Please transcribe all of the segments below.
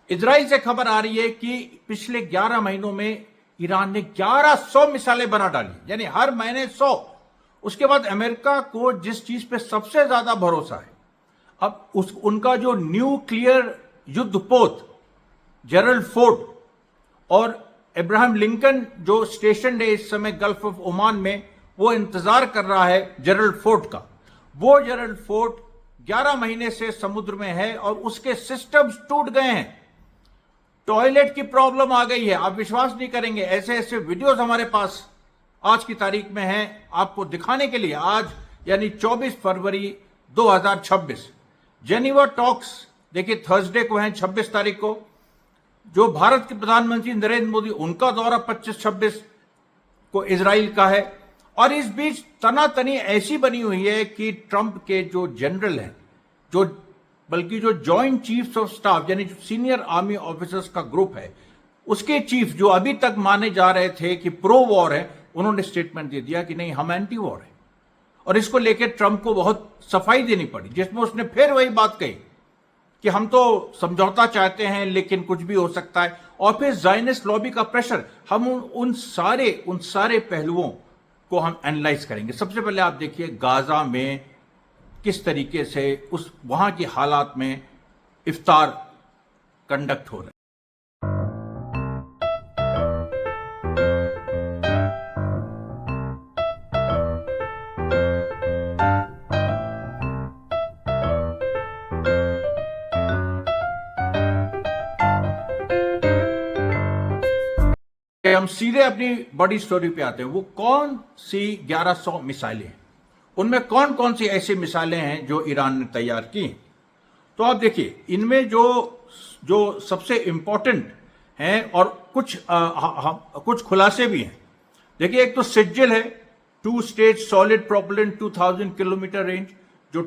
Israel से खबर आ रही है कि पिछले 11 महीनों में ईरान ने 1100 मिसाइलें बना डाली, यानी हर महीने 100। उसके बाद अमेरिका को जिस चीज पे सबसे ज्यादा भरोसा है, अब उनका जो न्यूक्लियर युद्धपोत जेरल्ड फोर्ड और अब्राहम लिंकन जो स्टेशन है इस समय गल्फ ऑफ ओमान में, वो इंतजार कर रहा है जेरल्ड फोर्ड का। वो जेरल्ड फोर्ड 11 महीने से समुद्र में है और उसके सिस्टम्स टूट गए हैं। टॉयलेट की प्रॉब्लम आ गई है। आप विश्वास नहीं करेंगे, ऐसे ऐसे वीडियोस हमारे पास आज की तारीख में हैं आपको दिखाने के लिए। आज यानी 24 फरवरी 2026 जेनीवा टॉक्स, देखिए थर्सडे को है 26 तारीख को, जो भारत के प्रधानमंत्री नरेंद्र मोदी, उनका दौरा 25-26 को इजराइल का है। और इस बीच तनातनी ऐसी बनी हुई है कि ट्रंप के जो जनरल हैं, बल्कि जो जॉइंट चीफ्स ऑफ स्टाफ यानी जो सीनियर आर्मी ऑफिसर्स का ग्रुप है, उसके चीफ जो अभी तक माने जा रहे थे कि प्रो वॉर है, उन्होंने स्टेटमेंट दे दिया कि नहीं, हम एंटी वॉर है। और इसको लेकर ट्रंप को बहुत सफाई देनी पड़ी, जिसमें उसने फिर वही बात कही कि हम तो समझौता चाहते हैं लेकिन कुछ भी हो सकता है। और फिर ज़ायनिस्ट लॉबी का प्रेशर, हम उन सारे पहलुओं को हम एनालाइज करेंगे। सबसे पहले आप देखिए गाजा में किस तरीके से उस वहां की हालात में इफ्तार कंडक्ट हो रहा है। हम सीधे अपनी बड़ी स्टोरी पे आते हैं। वो कौन सी 1100 मिसाइलें हैं, उनमें कौन कौन सी ऐसी मिसाइलें हैं जो ईरान ने तैयार की। तो आप देखिए इनमें जो सबसे इंपॉर्टेंट हैं और कुछ खुलासे भी हैं। देखिए एक तो सिज्जिल है, 2 stage solid propellant 2000 kilometre range, जो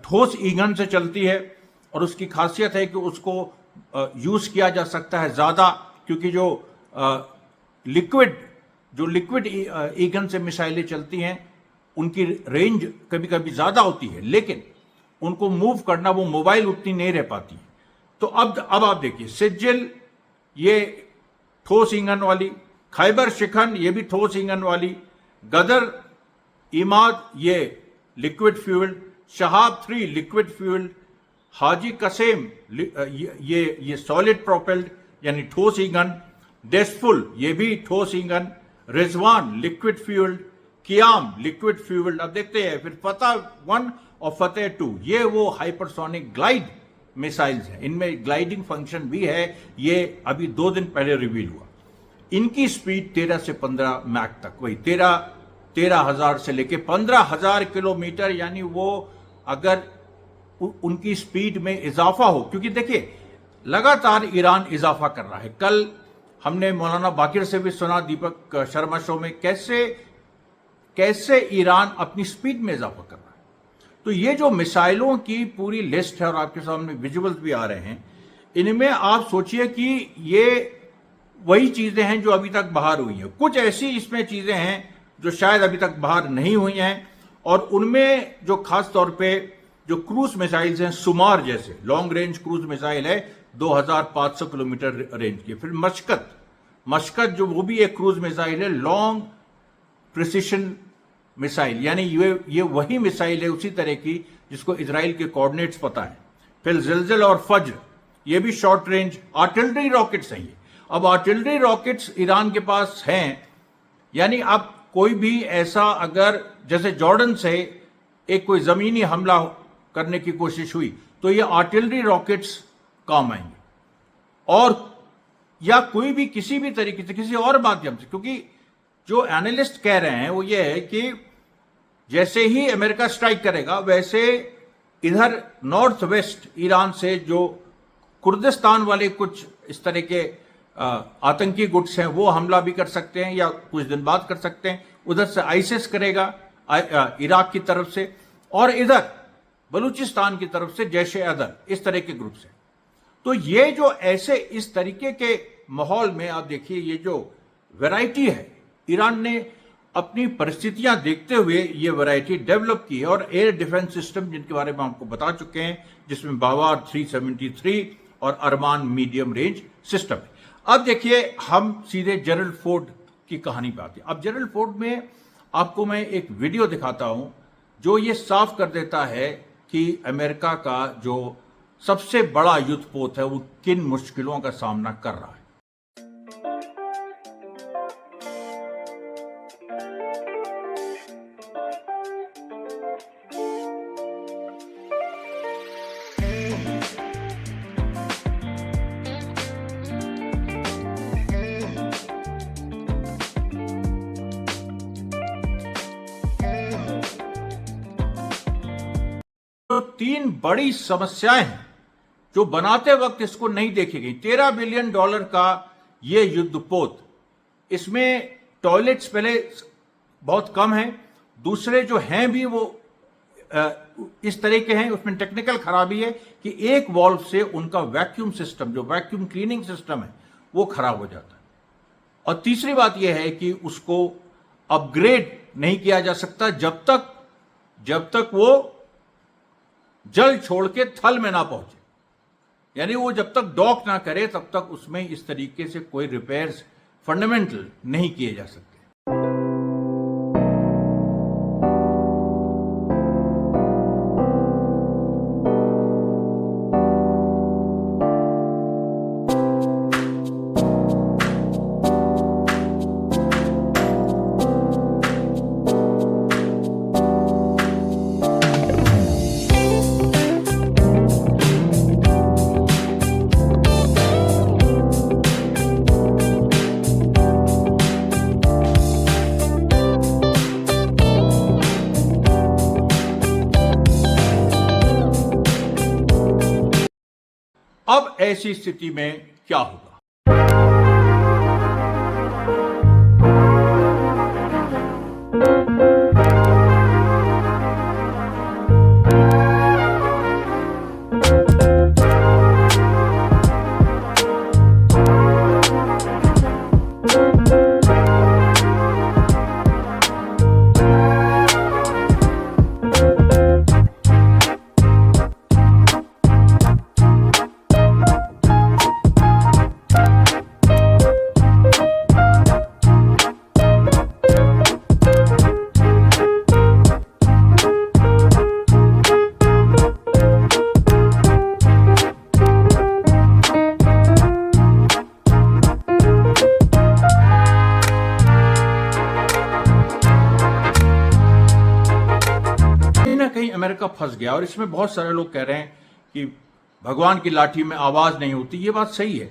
ठोस ईंधन से चलती है। और उसकी खासियत है कि उसको यूज किया जा सकता है ज्यादा, क्योंकि जो लिक्विड ईंधन से मिसाइलें चलती हैं उनकी रेंज कभी कभी ज्यादा होती है, लेकिन उनको मूव करना, वो मोबाइल उतनी नहीं रह पाती। तो अब आप देखिए सिज्जिल ये ठोस ईंधन वाली, खैबर शिखन ये भी ठोस ईंधन वाली, गदर इमाद ये liquid fueled, Shahab 3 liquid fueled, Haji Qasem ये सॉलिड प्रोपेल्ड यानी ठोस ईंधन, डेस्फुल ये भी ठोस ईंधन, Rizwan liquid fuelled, कियाम liquid fuelled. अब देखते हैं फिर फतेह 1 और फतेह 2 ये वो हाइपरसोनिक ग्लाइड मिसाइल्स हैं। इनमें ग्लाइडिंग फंक्शन भी है, ये अभी 2 दिन पहले रिवील हुआ। इनकी स्पीड 13 से 15 मैक तक, वही 13,000 से लेके 15,000 किलोमीटर, यानी वो अगर उनकी स्पीड में इजाफा हो, क्योंकि देखिए लगातार ईरान इजाफा कर रहा है। कल हमने मौलाना बाकिर से भी सुना दीपक शर्मा शो में कैसे ईरान अपनी स्पीड में इजाफा कर रहा है। तो ये जो मिसाइलों की पूरी लिस्ट है और आपके सामने विजुअल्स भी आ रहे हैं, इनमें आप सोचिए कि ये वही चीजें हैं जो अभी तक बाहर हुई हैं। कुछ ऐसी इसमें चीजें हैं जो शायद अभी तक बाहर नहीं हुई हैं, और उनमें जो खास तौर पे जो क्रूज मिसाइल्स हैं, सुमार जैसे लॉन्ग रेंज क्रूज मिसाइल है 2500 किलोमीटर रेंज की। फिर मशकत जो वो भी एक क्रूज मिसाइल है, लॉन्ग प्रिसिशन मिसाइल, यानी ये वही मिसाइल है उसी तरह की जिसको इजराइल के कोऑर्डिनेट्स पता है। फिर जिलजिल और फज्र ये भी शॉर्ट रेंज आर्टिलरी रॉकेट्स हैं। अब आर्टिलरी रॉकेट्स ईरान के पास हैं, यानी अब कोई भी ऐसा अगर जैसे जॉर्डन से एक कोई जमीनी हमला करने की कोशिश हुई तो ये आर्टिलरी रॉकेट्स काम आएंगे, और या कोई भी किसी भी तरीके से किसी और माध्यम से। क्योंकि जो एनालिस्ट कह रहे हैं वो ये है कि जैसे ही अमेरिका स्ट्राइक करेगा, वैसे इधर नॉर्थ वेस्ट ईरान से जो कुर्दिस्तान वाले कुछ इस तरह के आतंकी गुट्स हैं वो हमला भी कर सकते हैं, या कुछ दिन बाद कर सकते हैं। उधर से आईसिस करेगा इराक की तरफ से, और इधर बलूचिस्तान की तरफ से जैश ए अदल, इस तरह के ग्रुप से। तो ये जो ऐसे इस तरीके के माहौल में आप देखिए ये जो वैरायटी है, ईरान ने अपनी परिस्थितियां देखते हुए ये वैरायटी डेवलप की है। और एयर डिफेंस सिस्टम जिनके बारे में आपको बता चुके हैं, जिसमें बावार 373 और अरमान मीडियम रेंज सिस्टम है। अब देखिए, हम सीधे जेरल्ड फोर्ड की कहानी पे आते हैं। अब जेरल्ड फोर्ड में आपको मैं एक वीडियो दिखाता हूं जो ये साफ कर देता है कि अमेरिका का जो सबसे बड़ा युद्धपोत है वो किन मुश्किलों का सामना कर रहा है। तो तीन बड़ी समस्याएं हैं जो बनाते वक्त इसको नहीं देखी गई। $13 बिलियन का ये युद्धपोत, इसमें टॉयलेट्स पहले बहुत कम हैं, दूसरे जो हैं भी वो इस तरह के हैं, उसमें टेक्निकल खराबी है कि एक वॉल्व से उनका वैक्यूम सिस्टम, जो वैक्यूम क्लीनिंग सिस्टम है, वो खराब हो जाता है। और तीसरी बात यह है कि उसको अपग्रेड नहीं किया जा सकता जब तक वो जल छोड़ के थल में ना पहुंचे, यानी वो जब तक डॉक ना करे तब तक उसमें इस तरीके से कोई रिपेयर्स फंडामेंटल नहीं किए जा सकते। अब ऐसी स्थिति में क्या होगा? कहीं अमेरिका फंस गया। और इसमें बहुत सारे लोग कह रहे हैं कि भगवान की लाठी में आवाज नहीं होती। ये बात सही है,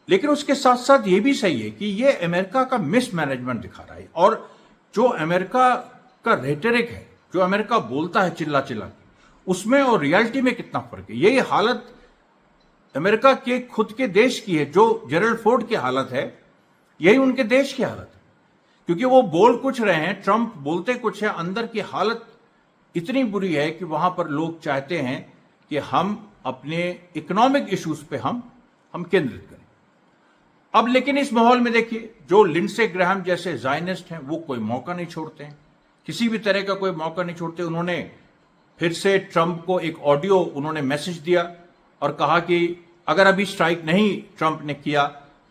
लेकिन उसके साथ साथ ये भी सही है कि ये अमेरिका का मिसमैनेजमेंट दिखा रहा है। और जो अमेरिका का रेटरिक है, जो अमेरिका बोलता है चिल्ला चिल्ला के, उसमें और रियलिटी में कितना फर्क है। यही हालत अमेरिका के खुद के देश की है। जो जेरल्ड फोर्ड की हालत है, यही उनके देश की हालत है। क्योंकि वो बोल कुछ रहे हैं, ट्रंप बोलते कुछ है, अंदर की हालत इतनी बुरी है कि वहां पर लोग चाहते हैं कि हम अपने इकोनॉमिक इश्यूज पे हम केंद्रित करें। अब लेकिन इस माहौल में देखिए, जो लिंडसे ग्राहम जैसे जायनिस्ट हैं वो कोई मौका नहीं छोड़ते हैं, किसी भी तरह का कोई मौका नहीं छोड़ते। उन्होंने फिर से ट्रंप को एक ऑडियो उन्होंने मैसेज दिया और कहा कि अगर अभी स्ट्राइक नहीं ट्रंप ने किया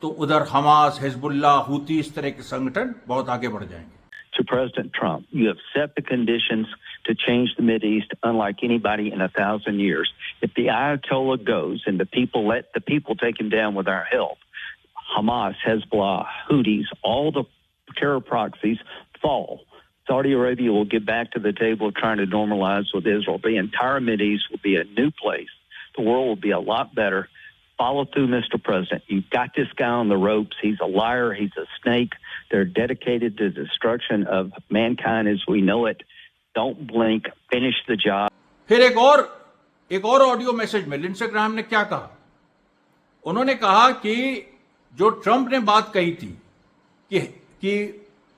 तो उधर हमास, हिजबुल्लाह, हूती, इस तरह के संगठन बहुत आगे बढ़ जाएंगे। To President Trump, you have set the conditions to change the Mideast unlike anybody in 1,000 years. If the Ayatollah goes and let the people take him down with our help, Hamas, Hezbollah, Houthis, all the terror proxies fall. Saudi Arabia will get back to the table trying to normalize with Israel. The entire Mideast will be a new place. The world will be a lot better. Follow through, Mr. President. You've got this guy on the ropes. He's a liar. He's a snake. They're dedicated to the destruction of mankind as we know it. Don't blink. Finish the job. फिर एक और audio message में Lindsey Graham ने क्या कहा? उन्होंने कहा कि जो ट्रंप ने बात कही थी कि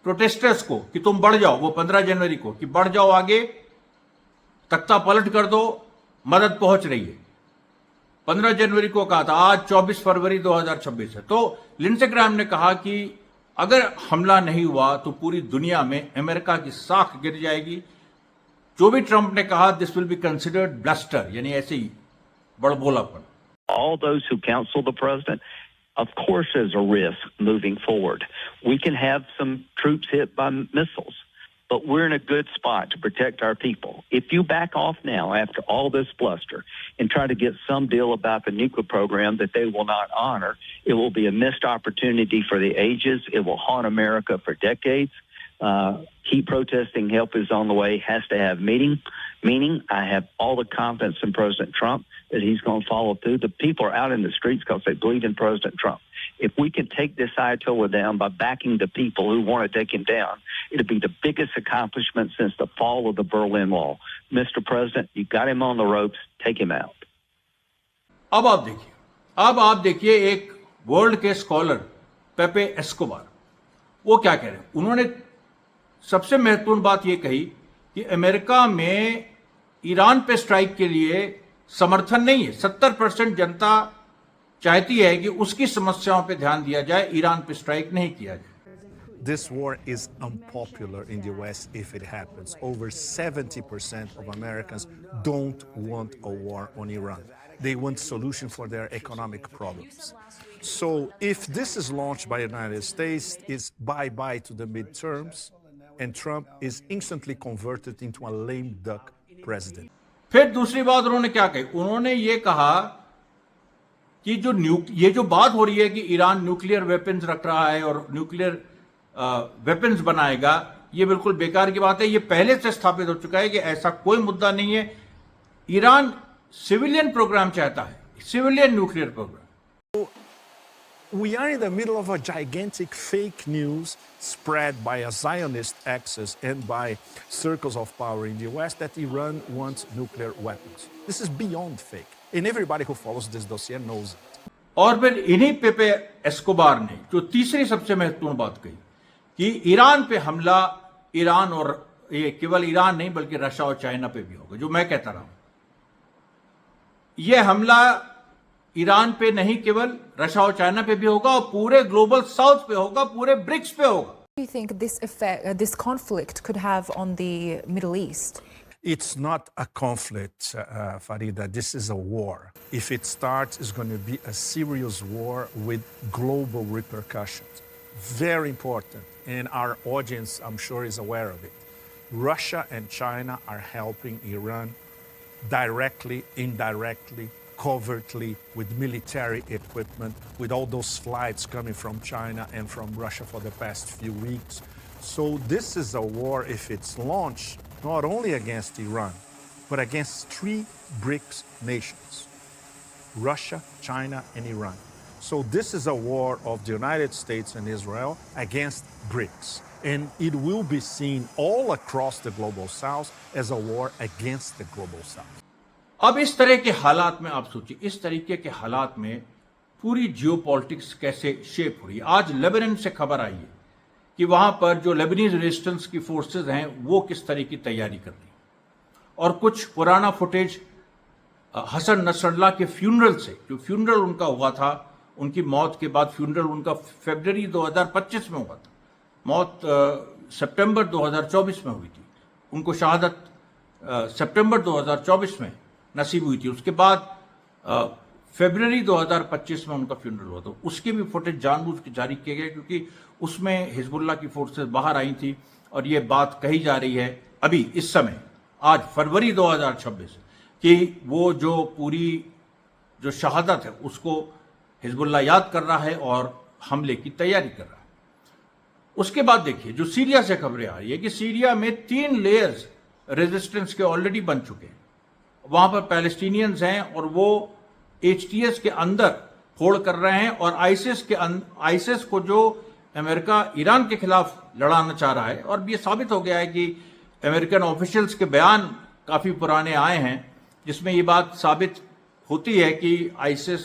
प्रोटेस्टर्स को कि तुम बढ़ जाओ, वो 15 जनवरी को कि बढ़ जाओ आगे, तख्ता पलट कर दो, मदद पहुंच रही है। 15 जनवरी को कहा था, आज 24 फरवरी 2026 है। तो लिंडसे ग्राहम ने कहा कि अगर हमला नहीं हुआ तो पूरी दुनिया में अमेरिका की साख गिर जाएगी। जो भी ट्रंप ने कहा, this will be considered bluster, यानी ऐसे ही बड़बोलापन। all those who counsel the president, of course there's a risk moving forward. We can have some troops hit by missiles, but we're in a good spot to protect our people. If you back off now after all this bluster and try to get some deal about the nuclear program that they will not honor, it will be a missed opportunity for the ages. It will haunt America for decades. Keep protesting, help is on the way, has to have meaning. I have all the confidence in President Trump that he's going to follow through. The people are out in the streets because they believe in President Trump. If we can take this Ayatollah down by backing the people who want to take him down, it'll be the biggest accomplishment since the fall of the Berlin Wall. Mr. President, you got him on the ropes, take him out. अब आप देखिए एक world के scholar पेपे Escobar वो क्या कह रहे हैं। उन्होंने सबसे महत्वपूर्ण बात यह कही कि अमेरिका में ईरान पे स्ट्राइक के लिए समर्थन नहीं है। 70% जनता चाहती है कि उसकी समस्याओं पे ध्यान दिया जाए, ईरान पे स्ट्राइक नहीं किया जाए। This war is unpopular in the West if it happens. Over 70% of Americans don't want a war on Iran. They want solution for their economic problems. So if this is launched by the United States, it's bye-bye to the midterms, and Trump is instantly converted into a lame duck president. फिर दूसरी बात उन्होंने क्या कही, उन्होंने ये कहा कि ये जो बात हो रही है कि ईरान न्यूक्लियर वेपन्स रख रहा है और न्यूक्लियर वेपन्स बनाएगा, ये बिल्कुल बेकार की बात है। ये पहले से स्थापित हो चुका है कि ऐसा कोई मुद्दा नहीं है। ईरान सिविलियन प्रोग्राम चाहता है, civilian nuclear programme. We are in the middle of a gigantic fake news spread by a Zionist axis and by circles of power in the West that Iran wants nuclear weapons. This is beyond fake, and everybody who follows this dossier knows it. और फिर इन्हीं पेपे Escobar ने जो तीसरी सबसे महत्वपूर्ण बात कही कि ईरान पे हमला, ईरान और ये केवल ईरान नहीं बल्कि रशिया और चाइना पे भी होगा। जो मैं कहता रहा हूं, यह हमला ईरान पे नहीं केवल रशिया और चाइना पे भी होगा और पूरे ग्लोबल साउथ पे होगा, पूरे ब्रिक्स पे होगा। Do you think this conflict could have on the Middle East? It's not a conflict, Farida. This is a war. If it starts, it's going to be a serious war with global repercussions. Very important, and our audience, I'm sure, is aware of it. Russia and China are helping Iran directly, indirectly, covertly, with military equipment, with all those flights coming from China and from Russia for the past few weeks. So this is a war, if it's launched, not only against Iran, but against three BRICS nations: Russia, China, and Iran. So this is a war of the United States and Israel against BRICS. And it will be seen all across the global south as a war against the global south. अब इस तरह के हालात में आप सोचिए, इस तरीके के हालात में पूरी जियोपॉलिटिक्स कैसे शेप हो रही है। आज लेबनान से खबर आई है कि वहां पर जो लेबनीज रेजिस्टेंस की फोर्सेस हैं वो किस तरह की तैयारी कर रही हैं। और कुछ पुराना फुटेज हसन नसरल्ला के फ्यूनरल से, जो फ्यूनरल उनका हुआ था, उनकी मौत के बाद फ्यूनरल उनका फरवरी 2025 में हुआ था, मौत सितंबर 2024 में हुई थी, उनको शहादत सितंबर 2024 में नसीब हुई थी। उसके बाद फरवरी 2025 में उनका फ्यूनरल हुआ था। उसके भी फुटेज जानबूझ के जारी किए गए क्योंकि उसमें हिजबुल्लाह की फोर्सेस बाहर आई थी और ये बात कही जा रही है अभी इस समय, आज फरवरी 2026, कि वो जो पूरी जो शहादत है उसको हिजबुल्लाह याद कर रहा है और हमले की तैयारी कर रहा है। उसके बाद देखिए जो सीरिया से खबरें आ रही है कि सीरिया में 3 लेयर्स रेजिस्टेंस के ऑलरेडी बन चुके हैं। वहां पर पैलेस्टीनियंस हैं और वो एचटीएस के अंदर फोड़ कर रहे हैं और आईसिस को जो अमेरिका ईरान के खिलाफ लड़ाना चाह रहा है, और ये साबित हो गया है कि अमेरिकन ऑफिशियल्स के बयान काफी पुराने आए हैं जिसमें ये बात साबित होती है कि आईसिस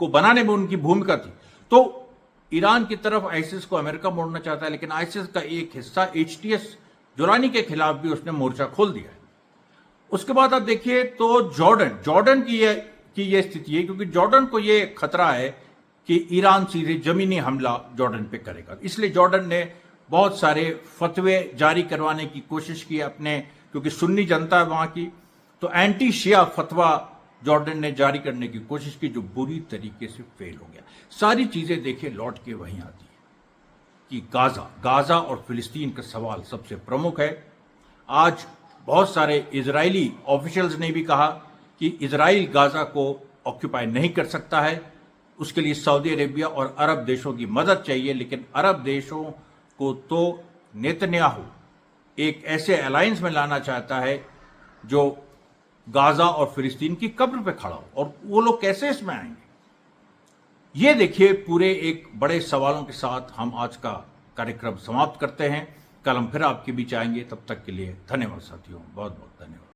को बनाने में उनकी भूमिका थी। तो ईरान की तरफ आईसिस को अमेरिका मोड़ना चाहता है, लेकिन आईसिस का एक हिस्सा एचटीएस जुरानी के खिलाफ भी उसने मोर्चा खोल दिया है। उसके बाद आप देखिए तो जॉर्डन की ये स्थिति है क्योंकि जॉर्डन को ये खतरा है कि ईरान सीधे जमीनी हमला जॉर्डन पे करेगा। इसलिए जॉर्डन ने बहुत सारे फतवे जारी करवाने की कोशिश की अपने, क्योंकि सुन्नी जनता है वहां की, तो एंटी शिया फतवा जॉर्डन ने जारी करने की कोशिश की, जो बुरी तरीके से फेल हो गया। सारी चीजें देखिए लौट के वहीं आती है कि गाजा और फिलिस्तीन का सवाल सबसे प्रमुख है। आज बहुत सारे इजरायली ऑफिशियल्स ने भी कहा कि इजराइल गाजा को ऑक्यूपाई नहीं कर सकता है, उसके लिए सऊदी अरेबिया और अरब देशों की मदद चाहिए। लेकिन अरब देशों को तो नेतन्याहू एक ऐसे अलायंस में लाना चाहता है जो गाजा और फिलिस्तीन की कब्र पे खड़ा हो, और वो लोग कैसे इसमें आएंगे? ये देखिए, पूरे एक बड़े सवालों के साथ हम आज का कार्यक्रम समाप्त करते हैं। कल हम फिर आपके बीच आएंगे। तब तक के लिए धन्यवाद साथियों, बहुत बहुत धन्यवाद।